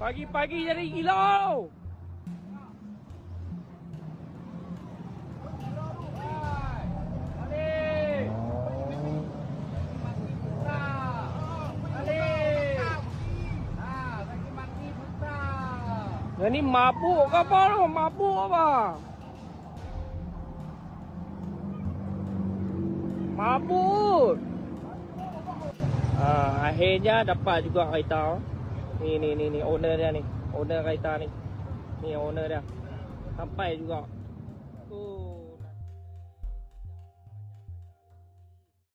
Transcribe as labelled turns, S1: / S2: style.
S1: Pagi-pagi jadi gila. Yang ni mabuk ke apa tu? Mabuk apa? Mabuk. Akhirnya dapat juga kereta. Ni owner dia ni. Owner kereta ni. Ni owner dia. Sampai juga.